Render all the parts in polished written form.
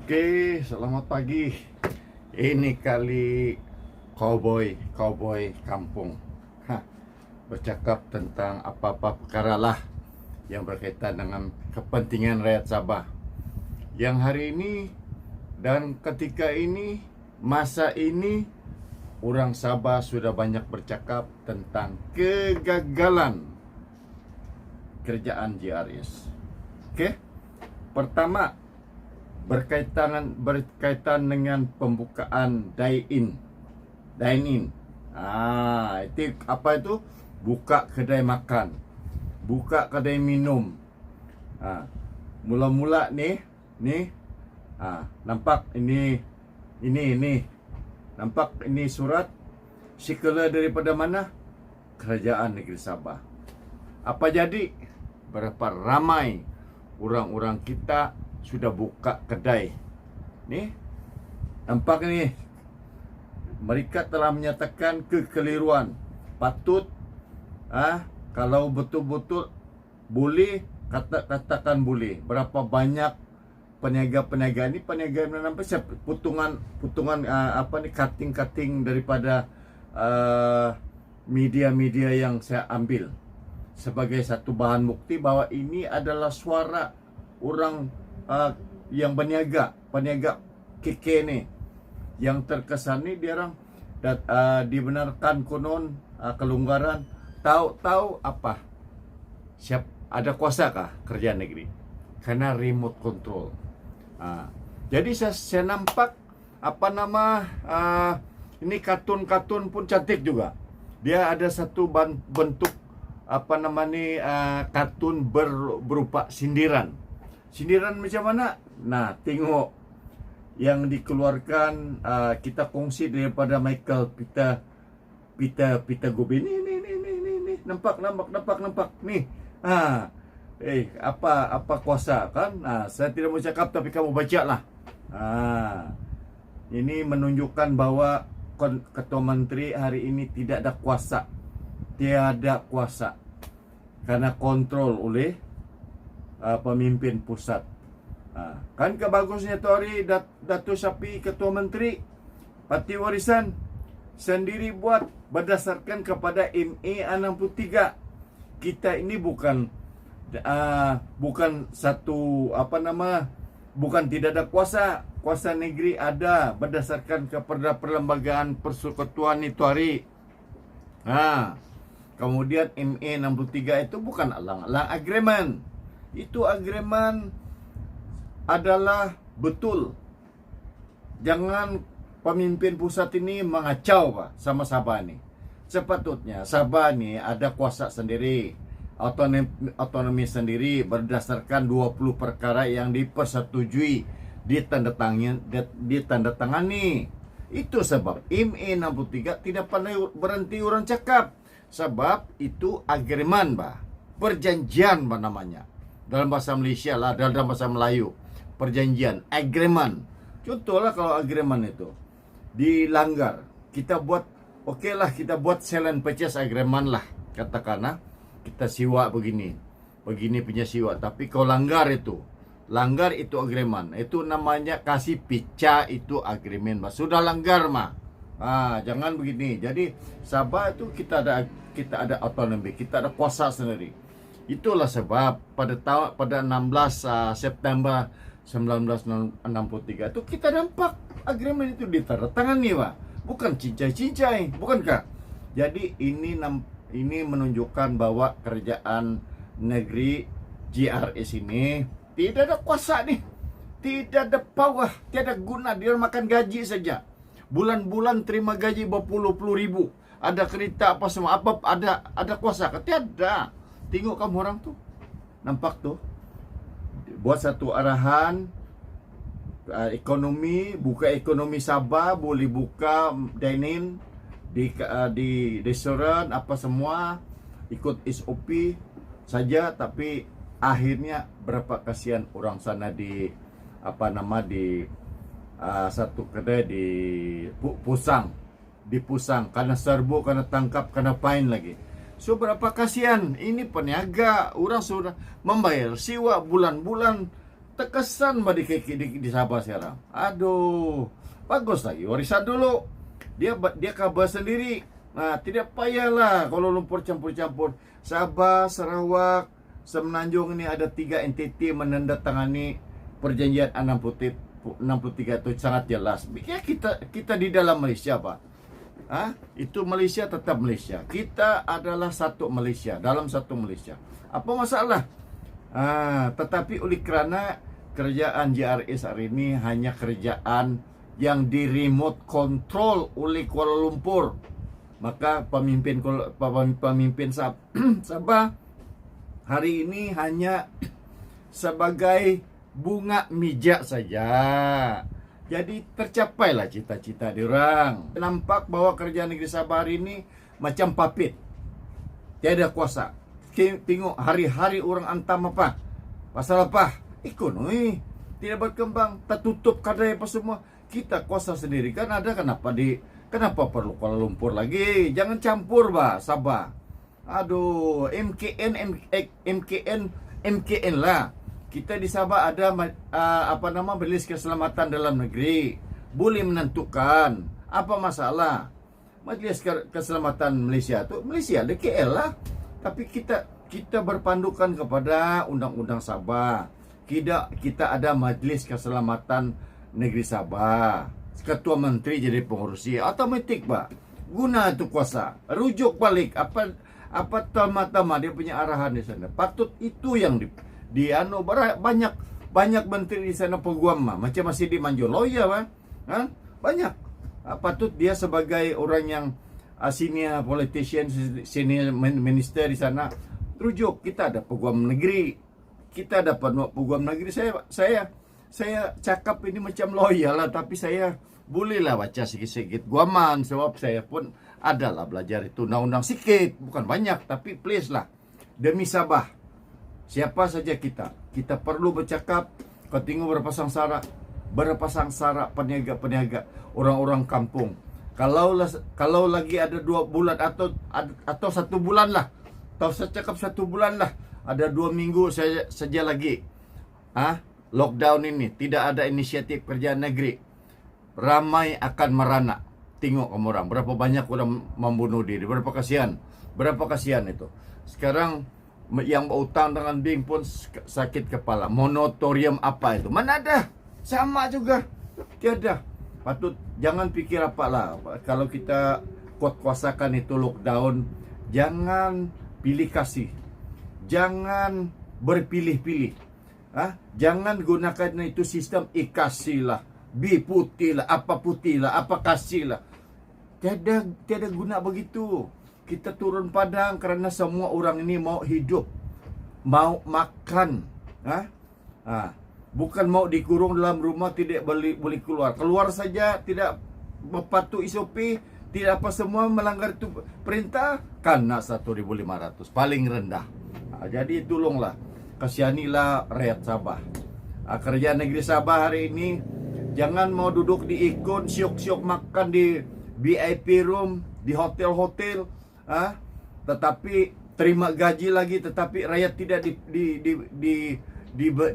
Oke, selamat pagi. Ini kali cowboy kampung. Hah, bercakap tentang apa-apa perkara lah yang berkaitan dengan kepentingan rakyat Sabah. Yang hari ini dan ketika ini, masa ini, orang Sabah sudah banyak bercakap tentang kegagalan kerjaan JRS. Oke, pertama berkaitan dengan pembukaan dine-in. Itu apa itu? Buka kedai makan, buka kedai minum. Mula-mula nih, nampak ini nampak ini surat sirkular daripada mana? Kerajaan Negeri Sabah. Apa jadi? Berapa ramai orang-orang kita sudah buka kedai. Nih, nampak nih, mereka telah menyatakan kekeliruan. Patut kalau betul-betul boleh, katakan boleh. Berapa banyak peniaga-peniaga ini, peniaga nampak putungan cutting daripada media-media yang saya ambil sebagai satu bahan bukti bahwa ini adalah suara orang yang peniaga keke ni, yang terkesan ni dia orang dibenarkan konon kelonggaran. Tahu apa? Siap ada kuasa kah kerjaan negeri? Karena remote control. Jadi saya nampak ini kartun pun cantik juga. Dia ada satu bentuk kartun berupa sindiran. Sindiran macam mana? Nah, tengok yang dikeluarkan, kita kongsi daripada Michael Peter Gobe. Ni. Nampak. Nih. Apa kuasa kan? Saya tidak mau cakap tapi kamu baca lah. Ini menunjukkan bahwa Ketua Menteri hari ini tidak ada kuasa. Tiada kuasa. Karena kontrol oleh pemimpin pusat. Kan kebagusnya tu hari Datuk Syafi Ketua Menteri Parti Warisan sendiri buat berdasarkan kepada MA 63. Kita ini bukan satu bukan tidak ada kuasa. Kuasa negeri ada berdasarkan kepada perlembagaan persekutuan itu hari. Kemudian MA 63 itu bukan alang-alang agreement. Itu agreement adalah betul. Jangan pemimpin pusat ini mengacau sama Sabah ni. Sepatutnya Sabah ni ada kuasa sendiri, otonomi sendiri berdasarkan 20 perkara yang dipersetujui, ditandatangani. Itu sebab MA 63 tidak pernah berhenti orang cakap. Sebab itu agreement perjanjian namanya. Dalam bahasa Malaysia lah, dalam bahasa Melayu, perjanjian, agreement. Contohlah kalau agreement itu dilanggar, kita buat, kita buat sell and purchase agreement lah. Katakanlah kita siwa begini punya siwa, tapi kau langgar itu agreement, itu namanya kasih pica, itu agreement Sudah langgar jangan begini. Jadi Sabah itu kita ada otonomi, kita ada kuasa sendiri. Itulah sebab pada 16 September 1963 itu kita nampak agreement itu ditandatangani, bukan cincai-cincai, bukankah? Jadi ini menunjukkan bahwa kerajaan negeri JRS ini tidak ada kuasa nih, tidak ada power, tidak ada guna. Dia makan gaji saja, bulan-bulan terima gaji berpuluh-puluh ribu, ada kereta apa semua, ada kuasa? Tiada. Tengok kamu orang tu, nampak tu, buat satu arahan ekonomi, buka ekonomi Sabah, boleh buka dine-in di restoran apa semua, ikut SOP saja. Tapi akhirnya berapa kasihan orang sana di satu kedai di Pusang, karena serbu, karena tangkap, karena fine lagi. So berapa kasihan. Ini peniaga, orang sudah membayar siwa bulan-bulan terkesan di Sabah sekarang. Aduh, bagus lagi warisan dulu. Dia kabar sendiri. Nah, tidak payahlah Kuala Lumpur campur-campur. Sabah, Sarawak, Semenanjung ini ada 3 entiti menandatangani perjanjian 63 itu sangat jelas. Ya kita di dalam Malaysia, Pak. Itu Malaysia tetap Malaysia. Kita adalah satu Malaysia, dalam satu Malaysia. Apa masalah? Tetapi oleh kerana kerajaan JRS hari ini hanya kerajaan yang di remote control oleh Kuala Lumpur, maka pemimpin Sabah hari ini hanya sebagai bunga mijak saja. Jadi tercapailah cita-cita diorang. Nampak bahwa kerajaan negeri Sabah hari ini macam papit, tiada kuasa. Tengok hari-hari orang antam apa? Pasal apa? Ekonomi tidak berkembang, tertutup kadai apa semua. Kita kuasa sendiri kan ada, kenapa perlu Kuala Lumpur lagi? Jangan campur, Sabah. Aduh, MKN lah. Kita di Sabah ada Majlis Keselamatan Dalam Negeri, boleh menentukan apa masalah. Majlis Keselamatan Malaysia tu Malaysia ada KL lah. Tapi kita berpandukan kepada Undang-Undang Sabah. Kita ada Majlis Keselamatan Negeri Sabah. Ketua Menteri jadi pengurusi otomatik, guna itu kuasa. Rujuk balik apa tama-tama dia punya arahan di sana. Patut itu yang banyak menteri di sana peguam macam masih di Manjoloya, banyak. Patut dia sebagai orang yang senior politician, senior minister di sana rujuk. Kita ada peguam negeri, kita ada peguam negeri. Saya cakap ini macam loyal lah, tapi saya bolehlah baca sikit-sikit guaman, sebab saya pun adalah belajar itu undang-undang sikit, bukan banyak, tapi please lah demi Sabah. Siapa saja kita perlu bercakap. Kau tengok berapa sangsara peniaga orang-orang kampung. Kalau lagi ada 2 bulan atau 1 bulan lah, atau saya cakap 1 bulan lah, ada 2 minggu saja lagi lockdown ini, tidak ada inisiatif kerjaan negeri, ramai akan merana. Tengok kamu orang, berapa banyak orang membunuh diri, berapa kasihan itu. Sekarang yang berhutang dengan bank pun sakit kepala. Moratorium apa itu? Mana ada? Sama juga. Tiada. Patut jangan pikir apalah. Kalau kita kuasakan itu lockdown, jangan pilih kasih. Jangan berpilih-pilih. Jangan gunakan itu sistem kasih lah, B putih lah, apa putih lah, apa kasih lah. Tiada guna begitu. Kita turun padang kerana semua orang ini mau hidup, mau makan, bukan mau dikurung dalam rumah, tidak boleh keluar. Keluar saja tidak patuh SOP, tidak apa, semua melanggar itu perintah, kena 1.500 paling rendah. Jadi tolonglah, kasihanilah rakyat Sabah. Kerajaan negeri Sabah hari ini jangan mau duduk di ikon syok-syok makan di VIP room, di hotel-hotel, tetapi terima gaji lagi, tetapi rakyat tidak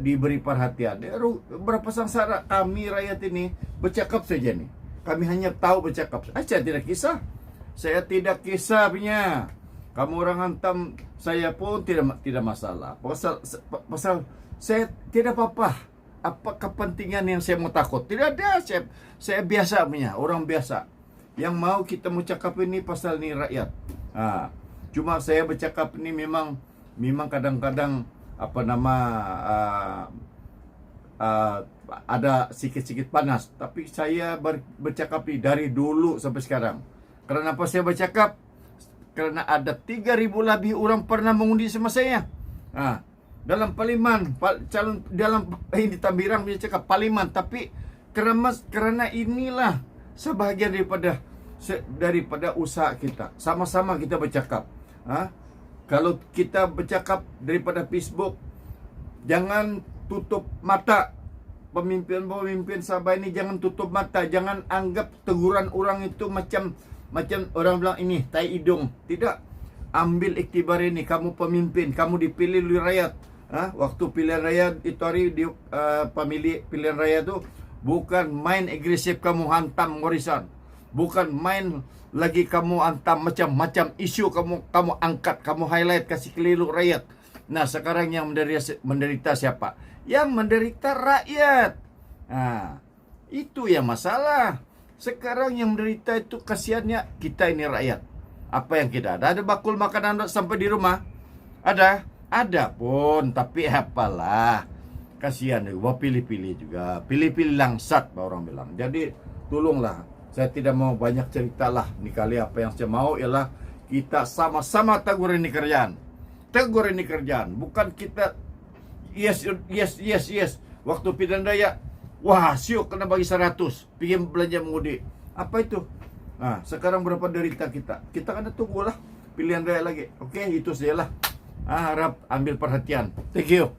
diberi perhatian. Berapa sengsara kami rakyat ini bercakap saja nih. Kami hanya tahu bercakap. Saya tidak kisah punya. Kamu orang hantam saya pun tidak masalah. Pasal saya tidak apa-apa. Apa kepentingan yang saya mau takut? Tidak ada. Saya biasa punya, orang biasa. Yang mau kita mau cakap ini pasal ni rakyat. Cuma saya bercakap ini memang kadang-kadang ada sikit-sikit panas. Tapi saya bercakap ini dari dulu sampai sekarang. Kerana apa saya bercakap? Kerana ada 3.000 lebih orang pernah mengundi sama saya. Dalam parlimen, calon dalam di Tambirang dia cakap parlimen, tapi kerana inilah sebahagian daripada usaha kita. Sama-sama kita bercakap. Kalau kita bercakap daripada Facebook, jangan tutup mata. Pemimpin-pemimpin Sabah ini jangan tutup mata. Jangan anggap teguran orang itu macam orang bilang ini tai hidung. Tidak. Ambil iktibar ini. Kamu pemimpin, kamu dipilih oleh rakyat. Waktu pilihan raya itu hari di pemilih pilihan raya tuh bukan main agresif kamu hantam warisan, bukan main lagi kamu hantam macam-macam isu kamu angkat, kamu highlight, kasih keliru rakyat. Nah, sekarang yang menderita siapa? Yang menderita rakyat. Nah, itu yang masalah. Sekarang yang menderita itu kasihannya kita ini rakyat. Apa yang kita ada? Ada bakul makanan sampai di rumah? Ada pun, tapi apalah. Kasihan juga, pilih-pilih juga. Pilih-pilih langsat, orang bilang. Jadi, tolonglah. Saya tidak mau banyak cerita lah. Ini kali apa yang saya mau ialah kita sama-sama tegur ini kerjaan. Tegur ini kerjaan. Bukan kita yes. Waktu pilihan raya, wah siuk kena bagi 100. Pergi belanja mengudi. Apa itu? Nah, sekarang berapa derita kita? Kita kena tunggulah pilihan raya lagi. Oke, itu sajalah. Harap ambil perhatian. Thank you.